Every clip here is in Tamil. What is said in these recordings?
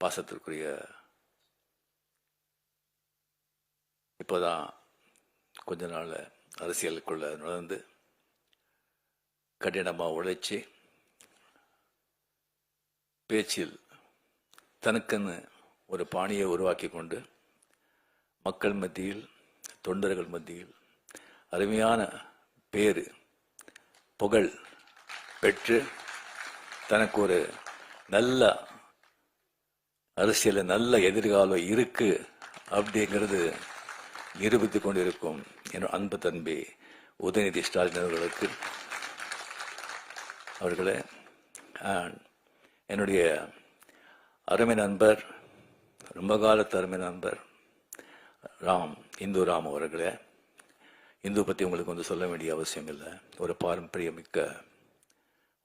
பாசத்திற்குரிய இப்போதான் கொஞ்ச நாள் அரசியலுக்குள்ள நுழைந்து கடினமாக உழைச்சி பேச்சில் தனக்குன்னு ஒரு பாணியை உருவாக்கி கொண்டு மக்கள் மத்தியில் தொண்டர்கள் மத்தியில் அருமையான பேரு புகழ் பெற்று தனக்கு ஒரு நல்ல அரசியல் நல்ல எதிர்காலம் இருக்கு அப்படிங்கிறது நிரூபித்துக் கொண்டிருக்கும் என் அன்பு தம்பி உதயநிதி ஸ்டாலின் அவர்களே என்னுடைய அருமை நண்பர் ரொம்ப காலத்து அருமை நண்பர் இந்து ராம் அவர்களே, இந்து பற்றி உங்களுக்கு சொல்ல வேண்டிய அவசியம் இல்லை. ஒரு பாரம்பரியமிக்க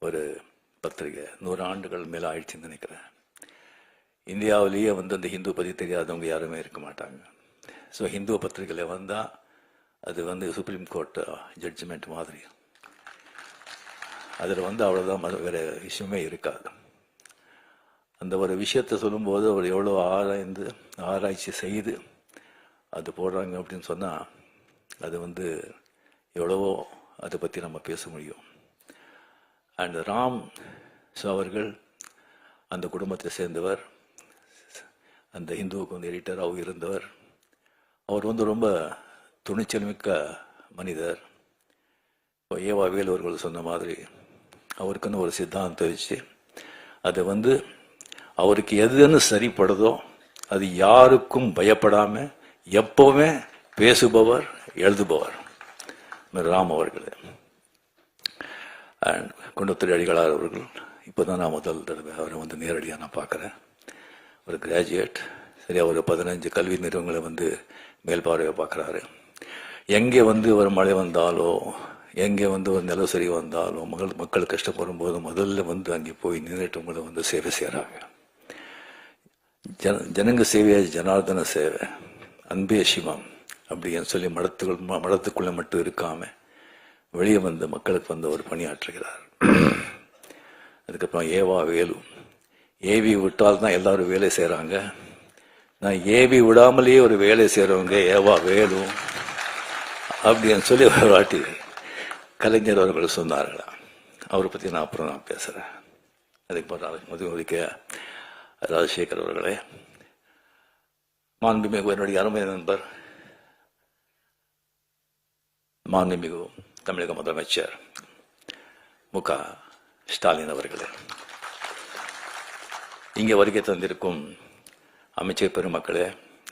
ஒரு பத்திரிகை, 100 ஆண்டுகள் மேலே ஆயிடுச்சுன்னு நினைக்கிறேன். இந்தியாவிலேயே அந்த ஹிந்து பற்றி தெரியாதவங்க யாருமே இருக்க மாட்டாங்க. ஸோ ஹிந்து பத்திரிகையில் வந்தால் அது சுப்ரீம் கோர்ட் ஜட்ஜ்மெண்ட் மாதிரி. அதில் அவ்வளோதான், வேறு விஷயமே இருக்காது. அந்த ஒரு விஷயத்தை சொல்லும்போது அவர் எவ்வளோ ஆராய்ச்சி செய்து அது போடுறாங்க அப்படின்னு சொன்னால் அது எவ்வளவோ அதை பற்றி நம்ம பேச முடியும். அண்ட் ராம் அவர்கள் அந்த குடும்பத்தை சேர்ந்தவர், அந்த ஹிந்துவுக்கு எடிட்டராகவும் இருந்தவர். அவர் ரொம்ப துணிச்சல் மிக்க மனிதர். இப்போ ஏவா வேலூர்கள் சொன்ன மாதிரி அவருக்குன்னு ஒரு சித்தாந்தம் வச்சு அதை அவருக்கு எதுன்னு சரிப்படுதோ அது யாருக்கும் பயப்படாமல் எப்போவுமே பேசுபவர், எழுதுபவர் ராம் அவர்கள். அண்ட் குண்டத்துறை அடிகளார் அவர்கள் இப்போ தான் நான் முதல் தடவை அவரை நேரடியாக நான் பார்க்குறேன். ஒரு கிராஜுவேட், சரியா ஒரு 15 கல்வி நிறுவனங்களை மேல்பார்வையை பார்க்குறாரு. எங்கே ஒரு மழை வந்தாலோ, எங்கே ஒரு நிலசரி வந்தாலோ, மக்கள் கஷ்டப்படும் போது முதல்ல அங்கே போய் நின்றுட்டவங்களை சேவை செய்கிறாங்க. ஜனங்க சேவையா ஜனார்தன சேவை, அன்பே சிவம் அப்படின்னு சொல்லி மடத்துக்குள்ளே மட்டும் இருக்காம வெளியே மக்களுக்கு ஒரு பணியாற்றுகிறார். அதுக்கப்புறம் ஏவா வேலு, ஏவி விட்டால் தான் எல்லாரும் வேலை செய்கிறாங்க. நான் ஏவி விடாமலேயே ஒரு வேலை செய்கிறவங்க ஏவா வேலு அப்படின்னு சொல்லி ஒரு வாட்டி கலைஞர் அவர்கள் சொன்னார்களா. அவரை பற்றி நான் அப்புறம் நான் பேசுகிறேன். அதுக்கு மதுமதிக்க ராஜசேகர் அவர்களே, மாண்புமிகு என்னுடைய அருமை நண்பர் மாண்புமிகு தமிழக முதலமைச்சர் மு.க. ஸ்டாலின் அவர்களே, இங்கே வருகை தந்திருக்கும் அமைச்சர் பெருமக்களே,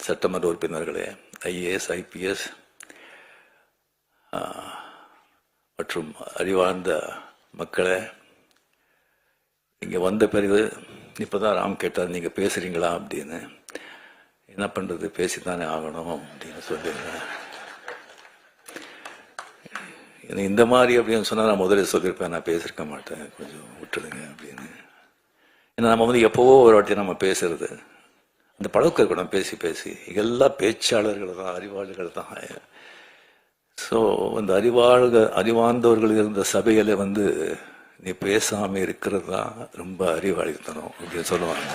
சட்டமன்ற உறுப்பினர்களே, ஐஏஎஸ் ஐபிஎஸ் மற்றும் அறிவார்ந்த மக்களே, இங்கே வந்த பிறகு இப்போதான் ராம் கேட்டார் நீங்கள் பேசுகிறீங்களா அப்படின்னு. என்ன பண்ணுறது, பேசித்தானே ஆகணும் அப்படின்னு சொல்லிடுறேன். இந்த மாதிரி அப்படின்னு சொன்னால் நான் முதல்ல சொல்லியிருப்பேன், நான் பேசியிருக்க மாட்டேன், கொஞ்சம் விட்டுடுங்க அப்படின்னு. ஏன்னா நம்ம எப்போவோ ஒரு வாட்டி நம்ம பேசுறது, அந்த பழக்கம் இருக்கணும். பேசி பேசி எல்லா பேச்சாளர்கள் தான், அறிவாளிகள் தான். ஸோ அறிவார்ந்தவர்கள் இருந்த சபையில் நீ பேசாம இருக்கிறது தான் ரொம்ப அறிவாளித்தனம் அப்படின்னு சொல்லுவாங்க.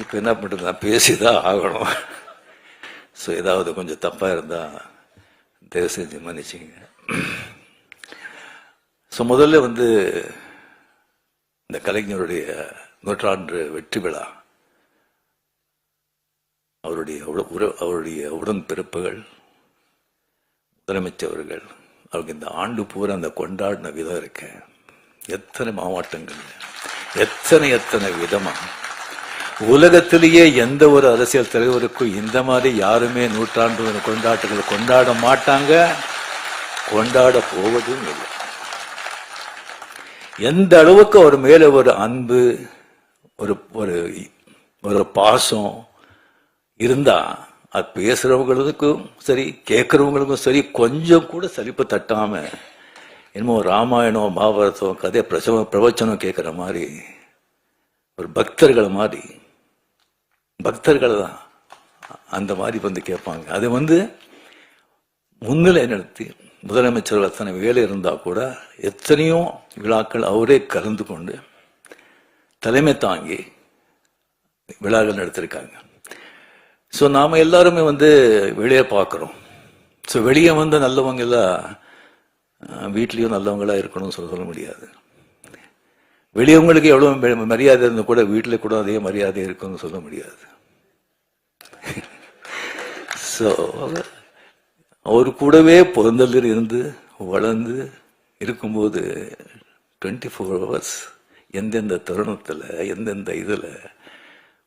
இப்போ என்ன பண்ணுறது, நான் பேசிதான் ஆகணும். ஸோ ஏதாவது கொஞ்சம் தப்பாக இருந்தால் தயவு செஞ்சு மன்னிச்சிங்க. ஸோ முதல்ல இந்த கலைஞருடைய 100ஆண்டு வெற்றி விழா, அவருடைய உடன்பிறப்புகள், முதலமைச்சர்கள், அவருக்கு இந்த ஆண்டு பூரா அந்த கொண்டாடின விதம் இருக்கு. எத்தனை மாவட்டங்கள், எத்தனை விதமா. உலகத்திலேயே எந்த ஒரு அரசியல் தலைவருக்கும் இந்த மாதிரி யாருமே 100ஆண்டு கொண்டாட்டங்களை கொண்டாட மாட்டாங்க, கொண்டாட போவதும் இல்லை. எந்த அளவுக்கு அவர் மேல ஒரு அன்பு, ஒரு பாசம் இருந்தா அது பேசுறவங்களுக்கும் சரி, கேட்கறவங்களுக்கும் சரி, கொஞ்சம் கூட சலிப்பு தட்டாம என்னமோ ராமாயணம் மகாபாரதம் கதை பிரவச்சனம் கேட்குற மாதிரி ஒரு பக்தர்கள் மாதிரி, பக்தர்கள் தான் அந்த மாதிரி கேட்பாங்க. அது முன்னிலை நடத்தி முதலமைச்சர்கள் அத்தனை வேலை இருந்தால் கூட எத்தனையோ விழாக்கள் அவரே கலந்து கொண்டு தலைமை தாங்கி விழாக்கள் நடத்திருக்காங்க. ஸோ நாம் எல்லாருமே வந்து வெளியே பார்க்குறோம். ஸோ வெளியே வந்து நல்லவங்க எல்லாம் வீட்லேயும் நல்லவங்களாக இருக்கணும்னு சொல்ல முடியாது. வெளியவங்களுக்கு எவ்வளோ மரியாதை இருந்தால் கூட வீட்டில் கூட அதே மரியாதை இருக்குன்னு சொல்ல முடியாது. ஸோ அவர் கூடவே பிறந்ததில் இருந்து வளர்ந்து இருக்கும்போது 24 hours எந்தெந்த தருணத்தில் எந்தெந்த இதில்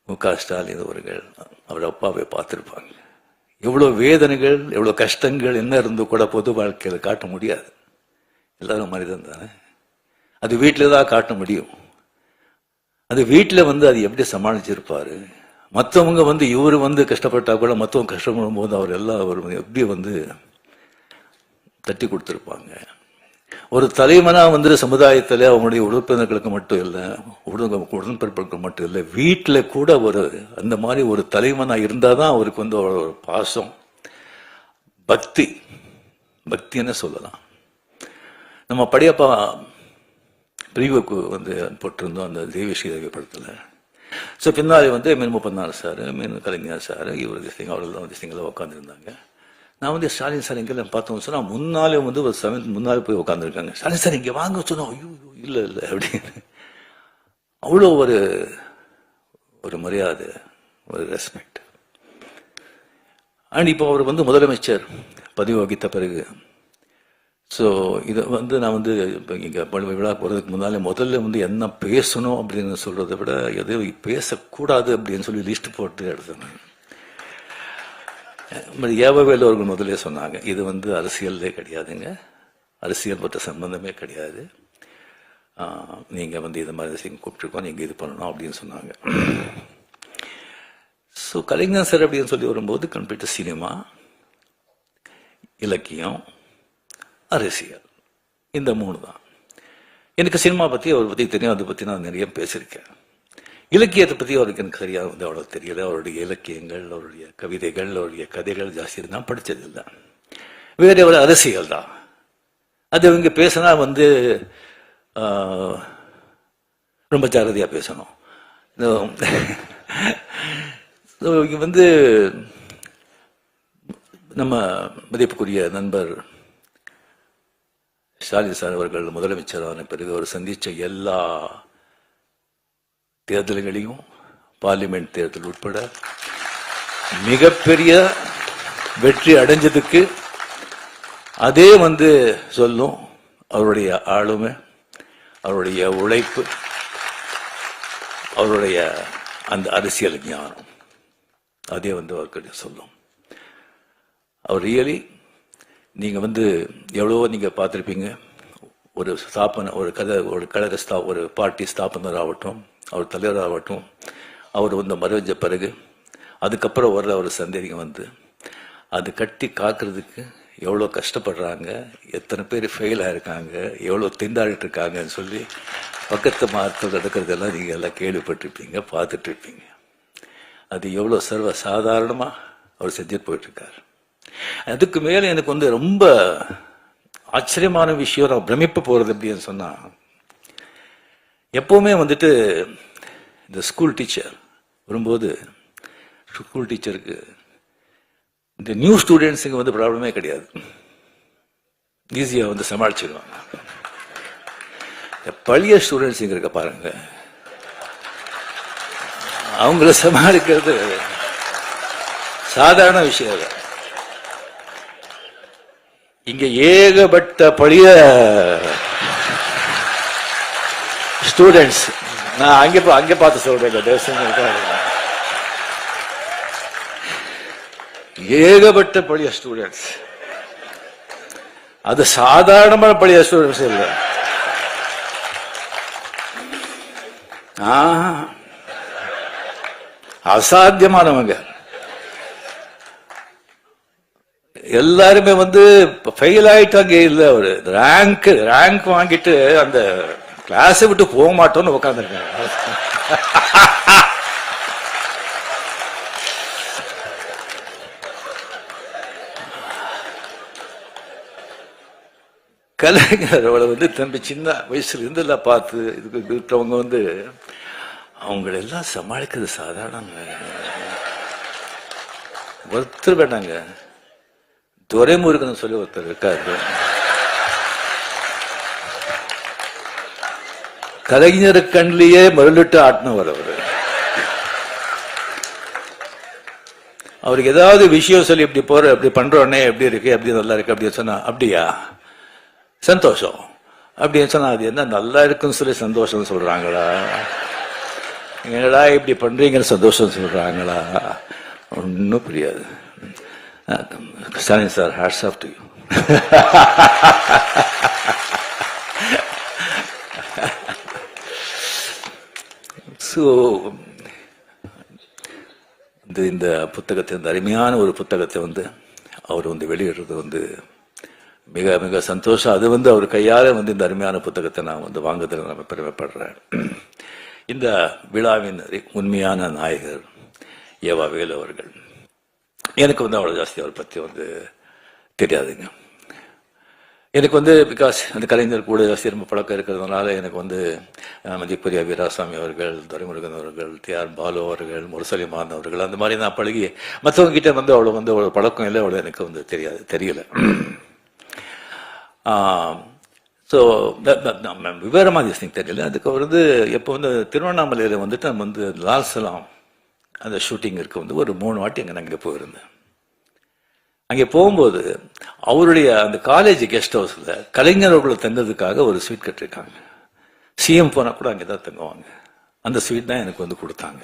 மு.க. ஸ்டாலின் அவர்கள் அவர் அப்பாவை பார்த்துருப்பாங்க. எவ்வளோ வேதனைகள் எவ்வளோ கஷ்டங்கள் என்ன இருந்து கூட பொது வாழ்க்கையில் காட்ட முடியாது. எல்லாரும் மனிதன் தானே. அது வீட்டில் தான் காட்ட முடியும். அது வீட்டில் வந்து அது எப்படி சமாளிச்சிருப்பாரு. மற்றவங்க வந்து இவர் வந்து கஷ்டப்பட்டா கூட மற்றவங்க கஷ்டப்படும் போது அவர் எல்லாம் அவர் எப்படி வந்து தட்டி கொடுத்துருப்பாங்க. ஒரு தலைவனா வந்து சமுதாயத்தில் அவங்களுடைய உறுப்பினர்களுக்கு மட்டும் இல்லை, உடன்பிறப்புகளுக்கு மட்டும் இல்லை, வீட்டில் கூட ஒரு அந்த மாதிரி ஒரு தலைவனா இருந்தால் தான் அவருக்கு வந்து ஒரு பாசம் பக்தின்னு சொல்லலாம். நம்ம படையப்பா பிரிவுக்கு வந்து போட்டிருந்தோம் அந்த தெய்வஸ்ரீதேவி படத்தில். ஸோ பின்னாடி வந்து மீன் 34 சார், மீன் கலைஞர் சார், இவர் திசைங்க அவரெல்லாம் திசைங்களாக உட்காந்துருந்தாங்க. நான் வந்து ஸ்டாலின் சார் எங்கே பார்த்தோம்னு சொன்னால் முன்னாலே வந்து ஒரு 7 முன்னாலே போய் உட்காந்துருக்காங்க. ஸ்டாலின் சார் இங்கே வாங்க சொன்னோம். ஐயோ இல்லை அப்படின்னு அவ்வளோ ஒரு மரியாதை, ஒரு ரெஸ்பெக்ட். அண்ட் இப்போ அவர் வந்து முதலமைச்சர் பதவி வகித்த பிறகு ஸோ இதை வந்து நான் வந்து இப்போ இங்கே விழா போகிறதுக்கு முதல்ல வந்து என்ன பேசணும் அப்படின்னு சொல்கிறத விட எதையும் பேசக்கூடாது அப்படின்னு சொல்லி லிஸ்ட் போட்டு எடுத்தேன். ஏவவேலு அவர்கள் முதலே சொன்னாங்க, இது வந்து அரசியலே கிடையாதுங்க, அரசியல் பற்ற சம்பந்தமே கிடையாது, நீங்கள் வந்து இது மாதிரி கூப்பிட்டுருக்கோம், நீங்கள் இது பண்ணணும் அப்படின்னு சொன்னாங்க. ஸோ கலைஞர் சார் அப்படின்னு சொல்லி வரும்போது கம்ப்ளீட்டாக சினிமா, இலக்கியம், அரசியல், இந்த 3 தான். எனக்கு சினிமா பற்றி அவரை பற்றி தெரியும், அதை பற்றி நான் நிறைய பேசியிருக்கேன். இலக்கியத்தை பற்றி அவருக்கு எனக்கு சரியாக வந்து அவ்வளோ தெரியல. அவருடைய இலக்கியங்கள், அவருடைய கவிதைகள், அவருடைய கதைகள் ஜாஸ்தி தான் படித்ததில்லை. வேறு ஒரு அரசியல் தான் அது. இவங்க பேசினா வந்து ரொம்ப ஜாகிரதையாக பேசணும். இங்கே வந்து நம்ம மதிப்புக்குரிய நண்பர் ஸ்டாலின் சார் அவர்கள் முதலமைச்சரான பிறகு அவர் சந்தித்த எல்லா தேர்தல்களையும், பார்லிமெண்ட் தேர்தல் உட்பட மிகப்பெரிய வெற்றி அடைஞ்சதுக்கு அதே வந்து சொல்லும் அவருடைய ஆளுமை, அவருடைய உழைப்பு, அவருடைய அந்த அரசியல் ஞானம், அதே வந்து அவர்கிட்ட சொல்லும். அவர் ரியலி நீங்கள் வந்து எவ்வளவோ நீங்கள் பார்த்துருப்பீங்க. ஒரு கழக ஒரு பார்ட்டி ஸ்தாபனர் ஆகட்டும், அவர் தலைவராகட்டும், அவர் வந்து மறைஞ்ச பிறகு அதுக்கப்புறம் வர்ற ஒரு சந்தேகம் வந்து அது கட்டி காக்கிறதுக்கு எவ்வளோ கஷ்டப்படுறாங்க, எத்தனை பேர் ஃபெயில் ஆகிருக்காங்க, எவ்வளோ திண்டாடிட்டு இருக்காங்கன்னு சொல்லி பக்கத்து மாதத்தில் நடக்கிறதெல்லாம் நீங்கள் எல்லாம் கேள்விப்பட்டிருப்பீங்க, பார்த்துட்ருப்பீங்க. அது எவ்வளோ சர்வ சாதாரணமாக அவர் செஞ்சுட்டு போயிட்டுருக்கார். அதுக்கு மேலே எனக்கு வந்து ரொம்ப ஆச்சரியமான விஷயம், நான் பிரமிப்பு போகிறது அப்படின்னு சொன்னால், எப்போவுமே வந்துட்டு இந்த ஸ்கூல் டீச்சர் வரும்போது ஸ்கூல் டீச்சருக்கு இந்த நியூ ஸ்டூடெண்ட்ஸுக்கு வந்து ப்ராப்ளமே கிடையாது, ஈஸியாக வந்து சமாளிச்சிடுவாங்க. பழைய ஸ்டூடெண்ட்ஸ் இங்கே இருக்க பாருங்க, அவங்கள சமாளிக்கிறது சாதாரண விஷயம் இல்லை. இங்க ஏகப்பட்ட பழைய ஸ்டூடெண்ட்ஸ், நான் அங்கே பார்த்து சொல்றேன், ஏகப்பட்ட பழைய ஸ்டூடெண்ட்ஸ். அது சாதாரணமான பழைய ஸ்டூடெண்ட்ஸ் இல்லை, அசாத்தியமானவங்க. எல்லாருமே வந்து ஃபெயில் ஆயிட்டாங்க. இல்லை, ஒரு ரேங்க் வாங்கிட்டு அந்த கிளாஸை விட்டு போக மாட்டோம்னு உட்காந்துருக்காங்க. கலைஞர் அவளை வந்து தம்பி சின்ன வயசுல இருந்தெல்லாம் பார்த்து இதுக்கு இருக்கிறவங்க வந்து அவங்களெல்லாம் சமாளிக்கிறது சாதாரணங்க. ஒருத்தர் வேண்டாங்க, துரைமுருகன் சொல்லி ஒருத்தர் இருக்காரு, கலைஞர் கண்ணிலேயே மருளிட்டு ஆட்டினவர் அவரு. அவருக்கு ஏதாவது விஷயம் சொல்லி இப்படி போற, இப்படி பண்றோன்னே எப்படி இருக்கு, எப்படி நல்லா இருக்கு அப்படின்னு சொன்னா, அப்படியா சந்தோஷம் அப்படின்னு சொன்னா, அது என்ன நல்லா இருக்குன்னு சொல்லி சந்தோஷம் சொல்றாங்களா, என்னடா இப்படி பண்றீங்கன்னு சந்தோஷம் சொல்றாங்களா, ஒன்னும் புரியாது. Stalin sir, hats off to you. So இந்த புத்தகத்தை, இந்த அருமையான ஒரு புத்தகத்தை அவர் வெளியிடுறது மிக மிக சந்தோஷம். அது அவர் கையால் இந்த அருமையான புத்தகத்தை நான் வாங்குறதுல நான் பெருமைப்படுறேன். இந்த விழாவின் உண்மையான நாயகர் ஏவா வேலு அவர்கள். எனக்கு அவ்வளோ ஜாஸ்தி அவரை பற்றி தெரியாதுங்க. எனக்கு பிகாஸ் அந்த கலைஞர் கூட ஜாஸ்தி ரொம்ப பழக்கம் இருக்கிறதுனால எனக்கு மதிப்புரிய வீராசாமி அவர்கள், துரைமுருகன் அவர்கள், டிஆர் பாலு அவர்கள், முரசலிமான் அவர்கள், அந்த மாதிரி நான் பழகி மற்றவங்க கிட்ட அவ்வளோ பழக்கம் இல்லை, அவ்வளோ எனக்கு தெரியல. ஸோ விவரமாக திஸ் தெரியல. அதுக்கு எப்போ திருவண்ணாமலையில் நம்ம லால் சலாம் அந்த ஷூட்டிங் இருக்க ஒரு 3 வாட்டி அங்கே நான் இங்கே போயிருந்தேன். அங்கே போகும்போது அவருடைய அந்த காலேஜ் கெஸ்ட் ஹவுஸில் கலைஞர்களை தங்கிறதுக்காக ஒரு ஸ்வீட் கட்டிருக்காங்க. சிஎம் போனால் கூட அங்கே தான் தங்குவாங்க. அந்த ஸ்வீட் தான் எனக்கு கொடுத்தாங்க.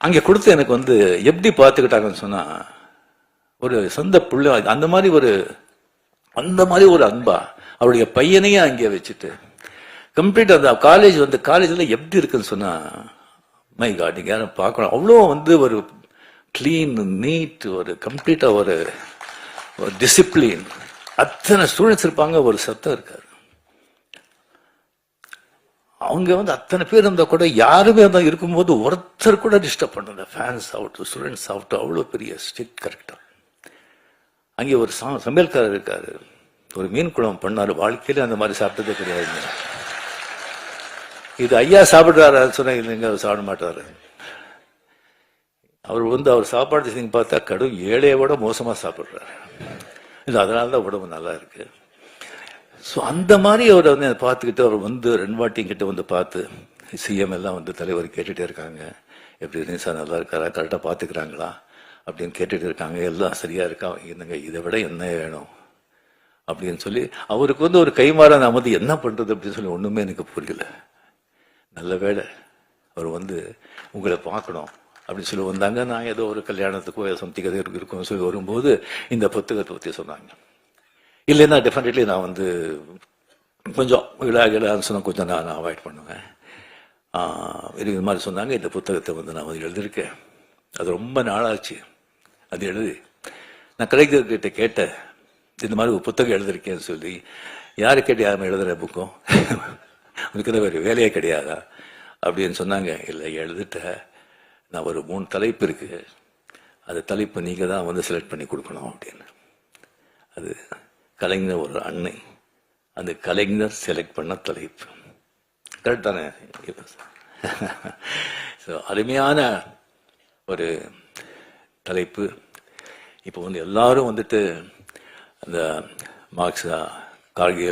அங்கே கொடுத்து எனக்கு எப்படி பார்த்துக்கிட்டாங்கன்னு சொன்னால், ஒரு சொந்த பிள்ளை அந்த மாதிரி ஒரு அன்பா அவருடைய பையனையே அங்கே வச்சுட்டு கம்ப்ளீட் அந்த காலேஜ் காலேஜில் எப்படி இருக்குன்னு சொன்னால், மை காட், நீங்கள் யாரும் பார்க்கணும். அவ்வளோ ஒரு கிளீன், நீட், ஒரு கம்ப்ளீட்டா ஒரு டிசிப்ளின். அத்தனை ஸ்டூடெண்ட்ஸ் இருப்பாங்க, ஒரு சத்தம் இருக்காரு. அவங்க அத்தனை பேர் இருந்தா கூட யாருமே இருக்கும்போது ஒருத்தர் கூட டிஸ்டர்ப் பண்ணல. ஃபேன்ஸ் ஆகட்டும், ஸ்டூடெண்ட்ஸ் ஆகட்டும், அவ்வளோ பெரிய ஸ்ட்ரிக்ட் கரெக்டா. அங்கே ஒரு சமையல்காரர் இருக்காரு, ஒரு மீன் குழம்பு பண்ணாரு. வாழ்க்கையில அந்த மாதிரி சாப்பிட்டதே கிடையாது. இது ஐயா சாப்பிடுறாரு சொன்னா, இல்லைங்க அவர் சாப்பிட மாட்டாரு. அவர் அவர் சாப்பாடு செய்து பார்த்தா கடும் ஏழையை விட மோசமாக சாப்பிட்றாரு. இல்லை, அதனால தான் உடம்பு நல்லா இருக்கு. ஸோ அந்த மாதிரி அவர் பார்த்துக்கிட்டு அவர் 2 வாட்டி கிட்ட பார்த்து சிஎம் எல்லாம் தலைவர் கேட்டுகிட்டே இருக்காங்க, எப்படி இருந்துச்சா, நல்லா இருக்காரா, கரெக்டாக பார்த்துக்கிறாங்களா அப்படின்னு கேட்டுட்டு இருக்காங்க. எல்லாம் சரியா இருக்கா, என்னங்க இதை விட என்ன வேணும் அப்படின்னு சொல்லி அவருக்கு ஒரு கைமாற நான் என்ன பண்ணுறது அப்படின்னு சொல்லி ஒன்றுமே எனக்கு புரியல. நல்ல வேளை அவர் உங்களை பார்க்கணும் அப்படின்னு சொல்லி வந்தாங்க. நான் ஏதோ ஒரு கல்யாணத்துக்கோ சம்திங் கதை இருக்குன்னு சொல்லி வரும்போது இந்த புத்தகத்தை பற்றி சொன்னாங்க. இல்லைன்னா டெஃபினெட்லி நான் கொஞ்சம் விழான்னு சொன்னால் கொஞ்சம் நான் அவாய்ட் பண்ணுவேன். இது மாதிரி சொன்னாங்க. இந்த புத்தகத்தை நான் எழுதியிருக்கேன். அது ரொம்ப நாளாச்சு அது எழுதி. நான் கலைஞர்கிட்ட கேட்டேன், இந்த மாதிரி ஒரு புத்தகம் எழுதியிருக்கேன்னு சொல்லி. யாரு கேட்டு யாரும் எழுதுகிற புக்கும் உனக்கு தான் வேறு வேலையே கிடையாதா அப்படின்னு சொன்னாங்க. இல்லை, எழுதிட்ட, நான் ஒரு 3 தலைப்பு இருக்கு, அந்த தலைப்பு நீங்க தான் செலக்ட் பண்ணி கொடுக்கணும் அப்படின்னு. அது கலைஞர் ஒரு அன்னை, அந்த கலைஞர் செலக்ட் பண்ண தலைப்பு கரெக்ட் தானே? ஸோ அருமையான ஒரு தலைப்பு. இப்போ எல்லாரும் அந்த மார்க்ஸா கார்கே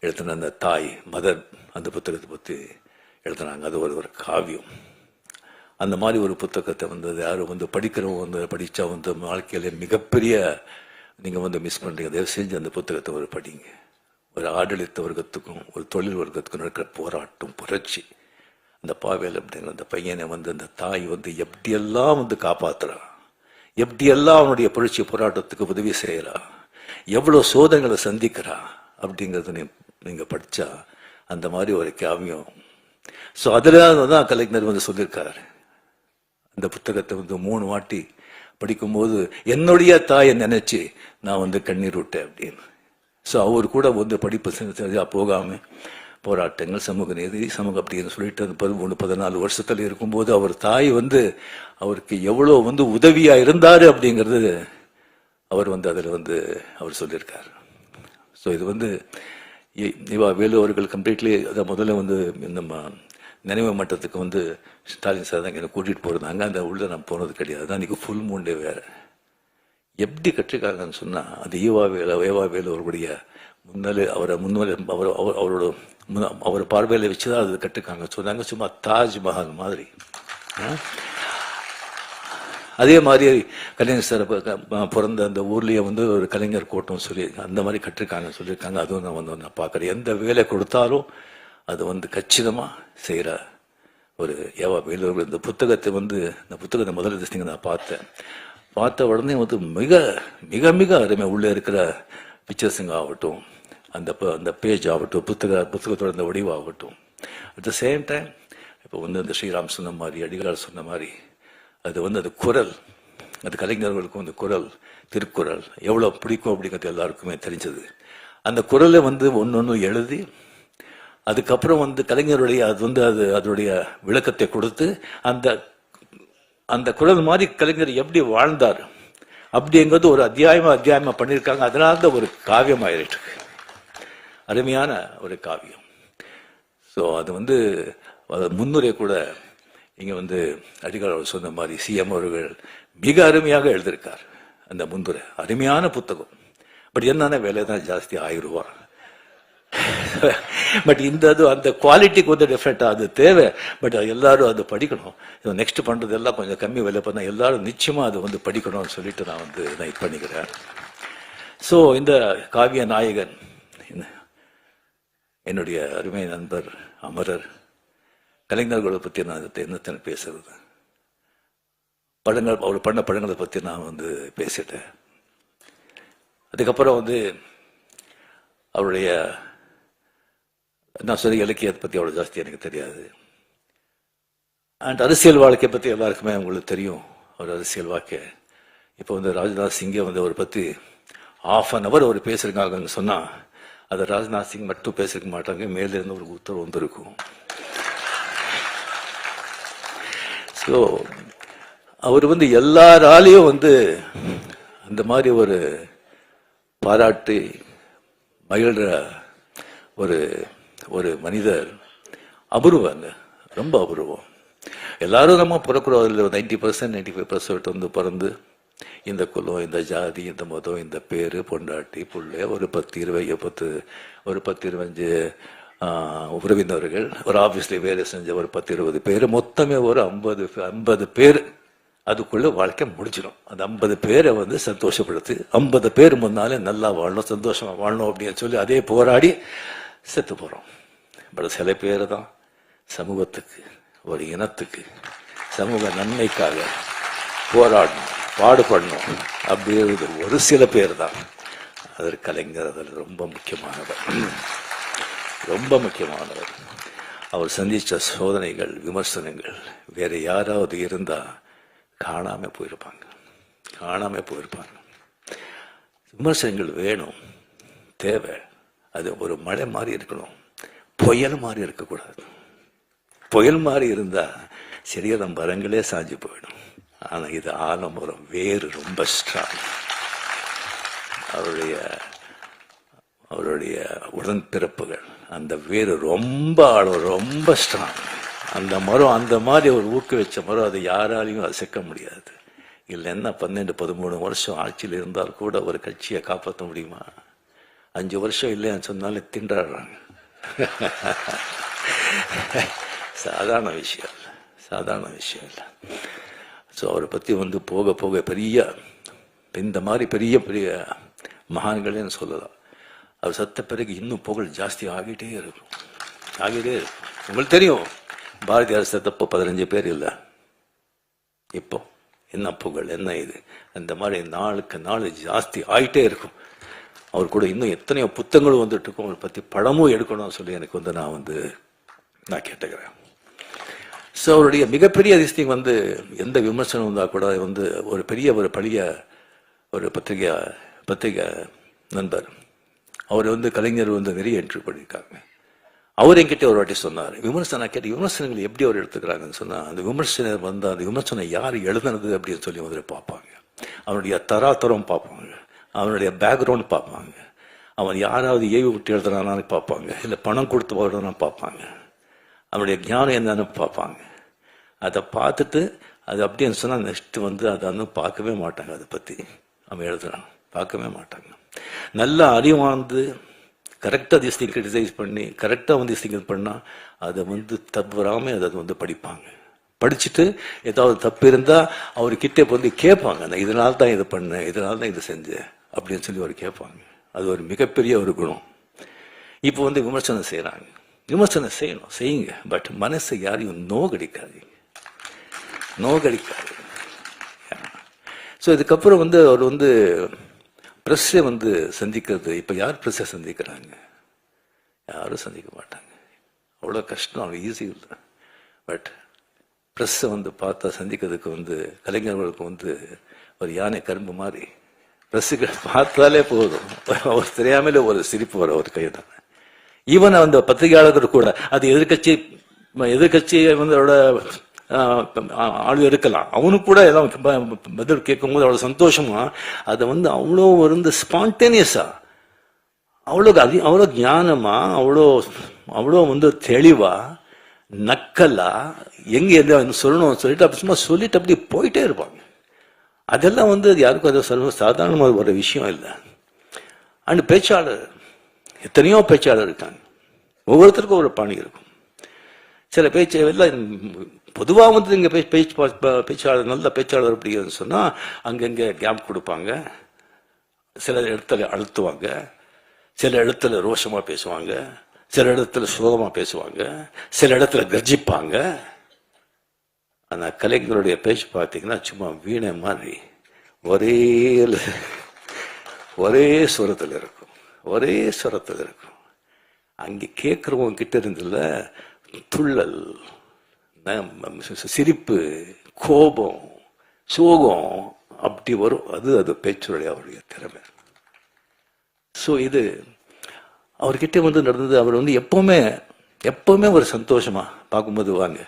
எழுத்தின அந்த தாய் மதர் அந்த புத்தகத்தை பற்றி எழுதுனாங்க. அது ஒரு காவியம். அந்த மாதிரி ஒரு புத்தகத்தை யாரும் படிக்கிறவங்க படித்தா வாழ்க்கையில மிகப்பெரிய நீங்கள் மிஸ் பண்ணுறீங்க. தயவு செஞ்சு அந்த புத்தகத்தை படிங்க. ஒரு ஆடளித்த வர்க்கத்துக்கும் ஒரு தொழில் வர்க்கத்துக்கும் நடக்கிற போராட்டம், புரட்சி. அந்த பாவேல் அப்படிங்கிற அந்த பையனை அந்த தாய் எப்படியெல்லாம் காப்பாற்றுறா, எப்படியெல்லாம் அவனுடைய புரட்சி போராட்டத்துக்கு உதவி செய்கிறா, எவ்வளோ சோதனைகளை சந்திக்கிறா அப்படிங்கிறத நீங்கள் படித்தா அந்த மாதிரி ஒரு காவியம். ஸோ அதில் தான் கலைஞர் சொல்லியிருக்காரு. அந்த புத்தகத்தை 3 வாட்டி படிக்கும்போது என்னுடைய தாயை நினைச்சு நான் கண்ணீர் விட்டேன் அப்படின்னு. ஸோ அவர் கூட படிப்பு சரியாக போகாமல் போராட்டங்கள், சமூக நீதி, சமூகம் அப்படின்னு சொல்லிட்டு 13-14 வருஷத்துல இருக்கும்போது அவர் தாய் அவருக்கு எவ்வளோ உதவியா இருந்தாரு அப்படிங்கிறது அவர் அதில் அவர் சொல்லியிருக்காரு. ஸோ இது இவா வேலு அவர்கள் கம்ப்ளீட்லி அதை முதல்ல நம்ம நினைவு மட்டத்துக்கு வந்து ஸ்டாலின் சார் தான் என்னை கூட்டிகிட்டு போகிறாங்க. அந்த உள்ள நான் போனது கிடையாது. தான் இன்றைக்கி ஃபுல் மூண்டே வேறு. எப்படி கற்றுக்காங்கன்னு சொன்னால் அது ஏவாவேலு அவருடைய அவர் பார்வையில் வச்சு தான் அது கற்றுக்காங்க சொன்னாங்க. சும்மா தாஜ்மஹால் மாதிரி. அதே மாதிரி கலைஞர் சார் பிறந்த அந்த ஊர்லேயே வந்து ஒரு கலைஞர் கோட்டம் சொல்லி அந்த மாதிரி கற்றுருக்காங்கன்னு சொல்லியிருக்காங்க. அதுவும் நான் பார்க்குறேன். எந்த வேலை கொடுத்தாலும் அது வந்து கச்சிதமாக செய்கிற ஒரு ஏவாவேலு. இந்த புத்தகத்தை முதல் திசைங்க நான் பார்த்த உடனே வந்து மிக மிக மிக அருமை. உள்ளே இருக்கிற பிக்சர்ஸுங்க ஆகட்டும், அந்த பேஜ் ஆகட்டும், புத்தகத்தோட அந்த வடிவாகட்டும். அட் த சேம் டைம் இப்போ வந்து அந்த ஸ்ரீராம் சொன்ன மாதிரி, அடிகளார் சொன்ன மாதிரி, அது குரல், அது கலைஞர்களுக்கும் அந்த குரல், திருக்குறள் எவ்வளோ பிடிக்கும் அப்படிங்கிறது எல்லாருக்குமே தெரிஞ்சது. அந்த குரலை வந்து ஒன்று எழுதி அதுக்கப்புறம் வந்து கலைஞருடைய அதனுடைய விளக்கத்தை கொடுத்து அந்த குரல் மாதிரி கலைஞர் எப்படி வாழ்ந்தார் அப்படிங்கிறது ஒரு அத்தியாயமா பண்ணியிருக்காங்க. அதனால தான் ஒரு காவியம் ஆயிருக்கு, அருமையான ஒரு காவியம். ஸோ அது வந்து முன்னுரை கூட இங்கே வந்து அடிகளார் சொன்ன மாதிரி சிஎம் அவர்கள் மிக அருமையாக எழுதியிருக்கார். அந்த முன்னுரை அருமையான புத்தகம். பட் என்னென்ன வேலை தான் ஜாஸ்தி 1000 ரூபா. பட் அந்த குவாலிட்டிக்கு வந்து டிஃப்ரெண்டாக அது தேவை. பட் எல்லாரும் அது படிக்கணும். நெக்ஸ்ட் பண்ணுறது எல்லாம் கொஞ்சம் கம்மி விலை பண்ணால் எல்லாரும் நிச்சயமாக அது வந்து படிக்கணும்னு சொல்லிட்டு நான் இது பண்ணிக்கிறேன். ஸோ இந்த காவிய நாயகன் என்னுடைய அருமை நண்பர் அமரர். கலைஞர்களை பற்றி நான் என்னத்தனை பேசுறது, அவர் பண்ண படங்களை பற்றி நான் வந்து பேசிட்டேன். அதுக்கப்புறம் வந்து அவருடைய நான் சொல்லி இலக்கியத்தை பற்றி அவ்வளோ ஜாஸ்தி எனக்கு தெரியாது. அண்ட் அரசியல் வாழ்க்கையை பற்றி எல்லாருக்குமே உங்களுக்கு தெரியும். அவர் அரசியல் வாழ்க்கை இப்போ வந்து ராஜ்நாத் சிங்கை வந்து அவரை பற்றி 1/2 hour அவர் பேசியிருக்காங்கன்னு சொன்னால் அதை ராஜ்நாத் சிங் மட்டும் பேசிருக்க மாட்டாங்க, மேலேருந்து ஒரு உத்தரவு வந்திருக்கும். ஸோ அவர் வந்து எல்லாராலையும் வந்து அந்த மாதிரி ஒரு பாராட்டி மகிழ்ற ஒரு மனிதர். அபூர்வங்க, ரொம்ப அபூர்வம். எல்லாரும் நம்ம பிறக்கிறோம், அதில் 90% 95% வந்து பிறந்து இந்த குலம், இந்த ஜாதி, இந்த மதம், இந்த பேர், பொண்டாட்டி, பிள்ளை, ஒரு 10-25 உறவினர்கள், ஒரு ஆஃபீஸில் வேலை செஞ்ச ஒரு 10-20 பேர், மொத்தமே ஒரு 50 பேர். அதுக்குள்ளே வாழ்க்கை முடிச்சிடும். அந்த 50 பேரை வந்து சந்தோஷப்படுத்தி 50 பேர் முன்னாலே நல்லா வாழணும், சந்தோஷமாக வாழணும் அப்படின்னு சொல்லி அதே போராடி செத்து போகிறோம். பட் சில பேர் தான் சமூகத்துக்கு, ஒரு இனத்துக்கு, சமூக நன்மைக்காக போராடணும், பாடுபடணும் அப்படிங்கிறது ஒரு சில பேர் தான். அது கலைஞர் அதில் ரொம்ப முக்கியமானவர், ரொம்ப முக்கியமானவர். அவர் சந்தித்த சோதனைகள், விமர்சனங்கள் வேற யாராவது இருந்தால் காணாமல் போயிருப்பாங்க. விமர்சனங்கள் வேணும், தேவை. அது ஒரு மழை மாதிரி இருக்கணும், புயல் மாதிரி இருக்கக்கூடாது. புயல் மாதிரி இருந்தால் சரியான மரங்களே சாஞ்சு போயிடும். ஆனால் இது ஆலமரம், வேறு ரொம்ப ஸ்ட்ராங். அவருடைய உடன்பிறப்புகள், அந்த வேறு ரொம்ப ஆழம், ரொம்ப ஸ்ட்ராங். அந்த மரம் அந்த மாதிரி ஒரு ஊக்குவிச்ச மரம், அது யாராலையும் அசைக்க முடியாது. இல்லைன்னா 12-13 வருஷம் ஆட்சியில் இருந்தால் கூட ஒரு கட்சியை காப்பாற்ற முடியுமா? 5 வருஷம் இல்லைன்னு சொன்னாலே திண்டாடுறாங்க. சாதாரண விஷயம் இல்லை. ஸோ அவரை பற்றி வந்து போக போக பெரிய இந்த மாதிரி பெரிய பெரிய மகான்களேன்னு சொல்லலாம். அவர் சத்த பிறகு இன்னும் புகழ் ஜாஸ்தி ஆகிட்டே இருக்கும். உங்களுக்கு தெரியும், பாரதியார் செத்தப்போ 15 பேர் இல்லை. இப்போ என்ன புகழ், என்ன இது, அந்த மாதிரி நாளுக்கு நாள் ஜாஸ்தி ஆகிட்டே இருக்கும். அவர் கூட இன்னும் எத்தனையோ புத்தகங்களும் வந்துட்டு இருக்கும். அவரை பற்றி படமும் எடுக்கணும்னு சொல்லி எனக்கு வந்து நான் கேட்டுக்கிறேன். ஸோ அவருடைய மிகப்பெரிய அதிசயம் வந்து எந்த விமர்சனம் வந்தால் கூட வந்து ஒரு பழைய ஒரு பத்திரிகை நண்பர், அவர் வந்து கலைஞர் வந்து நிறைய என்ட்ரி பண்ணியிருக்காங்க. அவர் என்கிட்ட ஒரு வாட்டி சொன்னார், விமர்சனங்கள் எப்படி அவர் எடுத்துக்கிறாங்கன்னு சொன்னால், அந்த விமர்சனம் வந்து அந்த விமர்சனம் யார் எழுதுனது அப்படின்னு சொல்லி முதல்ல பார்ப்பாங்க. அவனுடைய தராதரம் பார்ப்பாங்க, அவனுடைய பேக்ரவுண்ட் பார்ப்பாங்க, அவன் யாராவது ஏவி விட்டு எழுதுறானான்னு பார்ப்பாங்க, இல்லை பணம் கொடுத்து எழுதுறான்னு பார்ப்பாங்க. அவனுடைய ஞானம் என்னன்னு பார்ப்பாங்க. அதை பார்த்துட்டு அது அப்படின்னு சொன்னால் நெக்ஸ்ட் வந்து அதை வந்து பார்க்கவே மாட்டாங்க. அதை பற்றி அவன் எழுதுறான், பார்க்கவே மாட்டாங்க. நல்ல அறிவார்ந்து கரெக்டாக திஸ் திங் கிரிட்டிசைஸ் பண்ணி கரெக்டாக வந்து திங்க் பண்ணால் அதை வந்து தவறாமல் அதை வந்து படிப்பாங்க. படிச்சுட்டு ஏதாவது தப்பு இருந்தால் அவர்கிட்ட வந்து கேட்பாங்க, நான் இதனால தான் இது பண்ணேன், இதனால தான் இது செஞ்சேன் அப்படின்னு சொல்லி அவர் கேட்பாங்க. அது ஒரு மிகப்பெரிய ஒரு குணம். இப்போ வந்து விமர்சனம் செய்கிறாங்க, விமர்சனம் செய்யணும், செய்யுங்க. பட் மனசை யாரையும் நோகடிக்காதீங்க. ஸோ இதுக்கப்புறம் வந்து அவர் வந்து ப்ரெஸ்ஸை வந்து சந்திக்கிறது. இப்போ யார் ப்ரெஸ்ஸை சந்திக்கிறாங்க? யாரும் சந்திக்க மாட்டாங்க. அவ்வளோ கஷ்டம், அவ்வளோ ஈஸி இல்லை. பட் ப்ரெஸ்ஸை வந்து பார்த்தா சந்திக்கிறதுக்கு வந்து கலைஞர்களுக்கு வந்து ஒரு யானை கரும்பு மாதிரி ப்ரெஸ்ஸுக்கு பார்த்தாலே போதும், அவர் தெரியாமலே ஒரு சிரிப்பு வர ஒரு கை தான். ஈவன் அந்த பத்திரிகையாளர்கள் கூட அது எதிர்கட்சி வந்து அவரோட ஆளு இருக்கலாம், அவனுக்கு கூட எல்லாம் பதில் கேட்கும்போது அவ்வளோ சந்தோஷமா அதை வந்து அவ்வளோ வந்து ஸ்பான்டேனியஸா, அவ்வளோ ஞானமா, அவ்வளோ வந்து தெளிவா, நக்கலா, எங்க எந்த சொல்லணும் சொல்லிட்டு அப்படி சும்மா சொல்லிட்டு அப்படி போயிட்டே இருப்பாங்க. அதெல்லாம் வந்து யாருக்கும் அது சாதாரணமாக ஒரு விஷயம் இல்லை. அண்ட் பேச்சாளர், எத்தனையோ பேச்சாளர் இருக்காங்க, ஒவ்வொருத்தருக்கும் ஒரு பாணி இருக்கும். சில பேச்சு எல்லாம் பொதுவாக வந்து இங்கே பேச்சாளர் நல்ல பேச்சாளர் அப்படிங்கிறது சொன்னால் அங்கங்கே கேப் கொடுப்பாங்க, சில இடத்துல அழுத்துவாங்க, சில இடத்துல ரோஷமாக பேசுவாங்க, சில இடத்துல சுகமாக பேசுவாங்க, சில இடத்துல கர்ஜிப்பாங்க. ஆனால் கலைஞருடைய பேச்சு பார்த்தீங்கன்னா சும்மா வீணை மாதிரி ஒரே சுரத்தில் இருக்கும், ஒரே சுரத்தில் இருக்கும். அங்கே கேட்குறவங்க கிட்ட இருந்துல துள்ளல், சிரிப்பு, கோபம், சோகம் அப்படி வரும். அது பேச்சுடைய அவருடைய திறமை. ஸோ இது அவர்கிட்ட வந்து நடந்தது. அவர் வந்து எப்பவுமே ஒரு சந்தோஷமா பார்க்கும்போது, வாங்க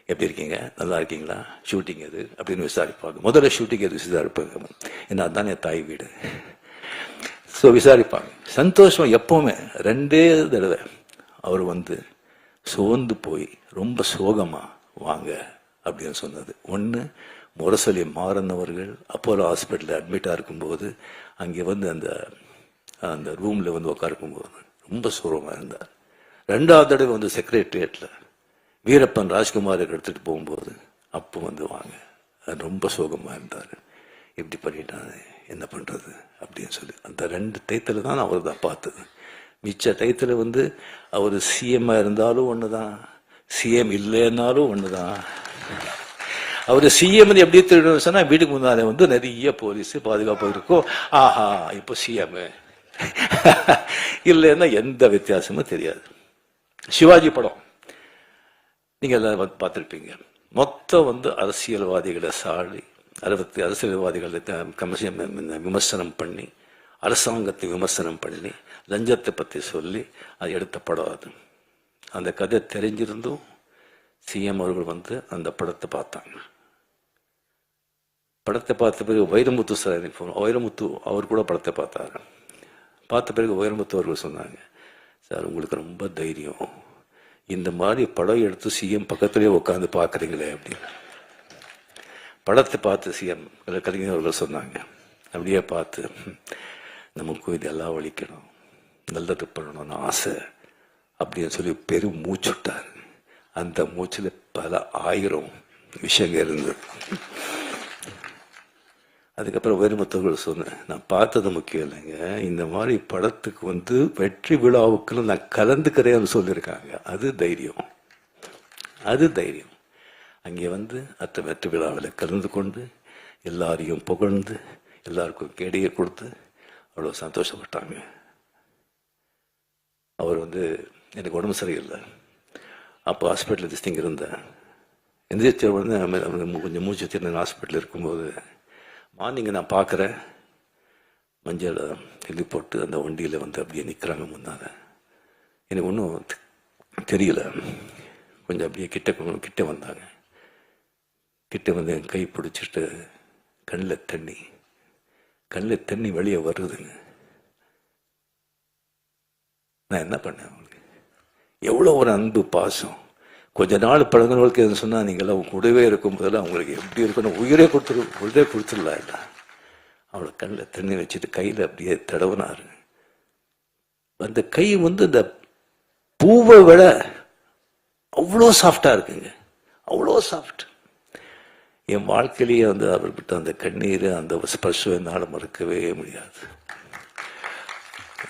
எப்படி இருக்கீங்க, நல்லா இருக்கீங்களா, ஷூட்டிங் எது அப்படின்னு விசாரிப்பாங்க. முதல்ல ஷூட்டிங் எது விசாரிப்பாங்க, ஏன்னா அதுதான் என் தாய் வீடு. ஸோ விசாரிப்பாங்க. சந்தோஷம் எப்பவுமே. 2 தடவை அவர் வந்து சோர்ந்து போய் ரொம்ப சோகமா வாங்க அப்படின்னு சொன்னது. ஒன்று, முரசொலி மாறன் அவர்கள் அப்போலோ ஹாஸ்பிட்டலில் அட்மிட்டாக இருக்கும்போது அங்கே வந்து அந்த ரூமில் வந்து உட்காருக்கும்போது ரொம்ப சோகமாக இருந்தார். 2வது தடவை வந்து செக்ரட்டரியேட்டில் வீரப்பன் ராஜ்குமாரை எடுத்துகிட்டு போகும்போது அப்போ வந்து வாங்க, ரொம்ப சோகமாக இருந்தார். இப்படி பண்ணிட்டாங்க, என்ன பண்ணுறது அப்படின்னு சொல்லி அந்த 2 டயத்தில் தான் அவர் தான் பார்த்தது. மிச்ச டயத்தில் வந்து அவர் சிஎம்மாக இருந்தாலும் ஒன்று தான், சிஎம் இல்லைன்னாலும் ஒன்று தான். அவர் சிஎம் எப்படி திருடணும் சொன்னால் வீட்டுக்கு முன்னாலே வந்து நிறைய போலீஸு பாதுகாப்பு இருக்கும். ஆஹா இப்போ சிஎம் இல்லைன்னா எந்த வித்தியாசமும் தெரியாது. சிவாஜி படம் நீங்கள் எல்லாம் பார்த்துருப்பீங்க. மொத்தம் வந்து அரசியல்வாதிகளை சாடி, அரசியல்வாதிகளை விமர்சனம் பண்ணி, அரசாங்கத்தை விமர்சனம் பண்ணி, லஞ்சத்தை பற்றி சொல்லி அது எடுத்த படம். அது அந்த கதை தெரிஞ்சிருந்தும் சிஎம் அவர்கள் வந்து அந்த படத்தை பார்த்தாங்க. படத்தை பார்த்த பிறகு வைரமுத்து சார், வைரமுத்து அவர் கூட படத்தை பார்த்தாரு. பார்த்த பிறகு வைரமுத்து அவர்கள் சொன்னாங்க, சார் உங்களுக்கு ரொம்ப தைரியம், இந்த மாதிரி படம் எடுத்து சிஎம் பக்கத்துலேயே உட்காந்து பார்க்குறீங்களே அப்படின்னு. படத்தை பார்த்து சிஎம் கலைஞர் அவர்கள் சொன்னாங்க, அப்படியே பார்த்து நமக்கும் இதெல்லாம் ஒழிக்கணும், நல்லது பண்ணணும்னு ஆசை அப்படின்னு சொல்லி பெரும் மூச்சுட்டார். அந்த மூச்சில் பல 1000 விஷயங்கள் இருந்தது. அதுக்கப்புறம் வைரமுத்தவர்கள் சொன்னேன், நான் பார்த்தது முக்கியம் இல்லைங்க, இந்த மாதிரி படத்துக்கு வந்து வெற்றி விழாவுக்குன்னு நான் கலந்துக்கிறேன்னு சொல்லியிருக்காங்க. அது தைரியம், அது தைரியம். அங்கே வந்து வெற்றி விழாவில் கலந்து கொண்டு எல்லாரையும் புகழ்ந்து எல்லாருக்கும் கேடியை கொடுத்து அவ்வளோ சந்தோஷப்பட்டாங்க. அவர் வந்து எனக்கு உடம்பு சரியில்லை, அப்போ ஹாஸ்பிட்டலில் திஸ்திங்க இருந்தேன். எந்திரிச்ச உடனே கொஞ்சம் மூச்சு திறன் ஹாஸ்பிட்டலில் இருக்கும்போது மார்னிங் நான் பார்க்குறேன், மஞ்சள் எழுதி போட்டு அந்த வண்டியில் வந்து அப்படியே நிற்கிறாங்க முன்னால். எனக்கு ஒன்றும் தெரியல. கொஞ்சம் அப்படியே கிட்ட வந்தாங்க. கிட்ட வந்து என் கை பிடிச்சிட்டு கண்ணில் தண்ணி வெளியே வருதுங்க. நான் என்ன பண்ணேன், அவங்களுக்கு எவ்வளோ ஒரு அன்பு பாசம். கொஞ்ச நாள் பழங்கினவர்களுக்கு எது சொன்னால் நீங்கள்லாம் கூடவே இருக்கும் போதெல்லாம் அவங்களுக்கு எப்படி இருக்கணும், உயிரே கொடுத்துடலாம் இல்லை. அவளை கண்ணில் தண்ணி வச்சுட்டு கையில் அப்படியே தடவுனாரு. அந்த கை இந்த பூவை விட அவ்வளோ சாஃப்டாக இருக்குங்க, அவ்வளோ சாஃப்ட். என் வாழ்க்கையிலேயே அவர்கிட்ட அந்த கண்ணீர், அந்த ஸ்பர்ஷம் என்னால் மறக்கவே முடியாது.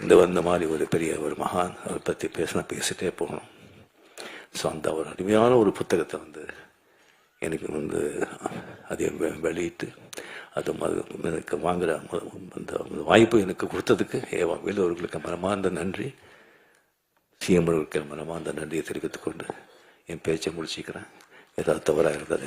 இந்த மாதிரி ஒரு பெரிய ஒரு மகான் அவரை பற்றி பேசிட்டே போகணும். ஸோ அந்த ஒரு அருமையான ஒரு புத்தகத்தை எனக்கு அதை வெளியிட்டு அது எனக்கு வாங்குகிற அந்த வாய்ப்பு எனக்கு கொடுத்ததுக்கு வேலு அவர்களுக்கு மனமார்ந்த நன்றி, சிஎம் அவர்களுக்கு மனமார்ந்த நன்றியை தெரிவித்துக் கொண்டு என் பேச்சை முடிச்சுக்கிறேன். ஏதாவது தவறாக இருந்தால்